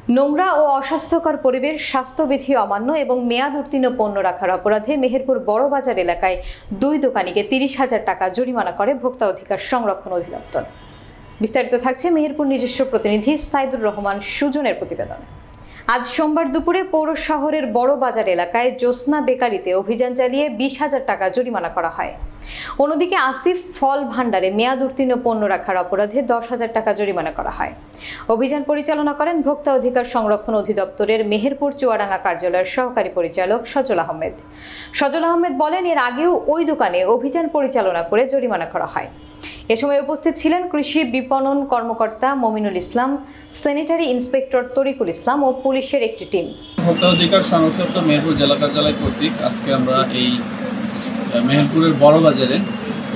নোংরা ও অস্বাস্থ্যকর পরিবেশ, স্বাস্থ্যবিধি অমান্য এবং মেয়াদ উত্তীর্ণ পণ্য রাখার অপরাধে মেহেরপুর বড়বাজার এলাকায় 2 দোকানিকে 30,000 টাকা জরিমানা করে ভোক্তা অধিকার সংরক্ষণ অধিদপ্তর। বিস্তারিত থাকছে মেহেরপুর নিজস্ব প্রতিনিধি সাইদুর রহমান সুজনের প্রতিবেদন। আজ সোমবার দুপুরে পৌর শহরের বড়বাজার এলাকায় জ্যোৎস্না বেকারিতে অভিযান চালিয়ে 20,000 টাকা জরিমানা করা হয়। অন্যদিকে আসিফ ফল ভান্ডারে মেয়াদ উত্তীর্ণ পণ্য রাখার অপরাধে 10,000 টাকা জরিমানা করা হয়। অভিযান পরিচালনা করেন ভোক্তা অধিকার সংরক্ষণ অধিদপ্তরের মেহেরপুর চুয়াডাঙ্গা কার্যালয়ের সহকারী পরিচালক সজল আহমেদ। সজল আহমেদ বলেন, এর আগেও ওই দোকানে অভিযান পরিচালনা করে জরিমানা করা হয়। এ সময় উপস্থিত ছিলেন কৃষি বিপণন কর্মকর্তা মমিনুল ইসলাম, স্যানিটারি ইন্সপেক্টর তরিকুল ইসলাম ও পুলিশের একটি টিম। ভোক্তা অধিকার সংরক্ষণ মেহেরপুর জেলা কার্যালয় কর্তৃক আজকে আমরা এই মেহেরপুরের বড়বাজারে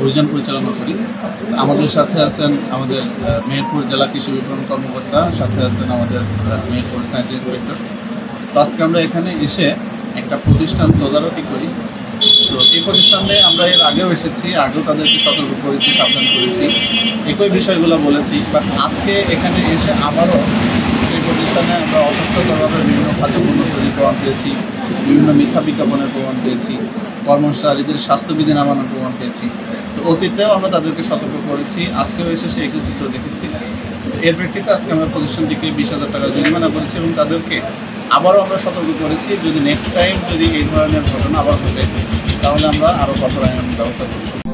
অভিযান পরিচালনা করি। আমাদের সাথে আছেন আমাদের মেহেরপুর জেলা কৃষি বিপণন কর্মকর্তা, সাথে আছেন আমাদের মেহেরপুর স্যানিটারি ইন্সপেক্টর। তো আজকে আমরা এখানে এসে একটা প্রতিষ্ঠান তদারকি করি। তো এই প্রতিষ্ঠানে আমরা এর আগেও এসেছি, আগেও তাদেরকে সতর্ক করেছি, সাবধান করেছি, একই বিষয়গুলো বলেছি। বাট আজকে এখানে এসে আবারও সেই প্রতিষ্ঠানে আমরা অস্বাস্থ্যকরভাবে বিভিন্ন খাদ্যপণ্য তৈরি প্রমাণ পেয়েছি, বিভিন্ন মিথ্যা বিজ্ঞাপনের প্রমাণ পেয়েছি, কর্মচারীদের স্বাস্থ্যবিধি না মানার প্রমাণ পেয়েছি। তো অতীতেও আমরা তাদেরকে সতর্ক করেছি, আজকেও এসে সেই একই চিত্র দেখেছি। এর প্রেক্ষিতে আজকে আমরা প্রতিষ্ঠানটিকে 20,000 টাকা জরিমানা করেছি এবং তাদেরকে আবারও আমরা সতর্ক করেছি, যদি নেক্সট টাইম যদি এই ধরনের ঘটনা আবার ঘটে তাহলে আমরা আরও কঠোর আইন ব্যবস্থা করব।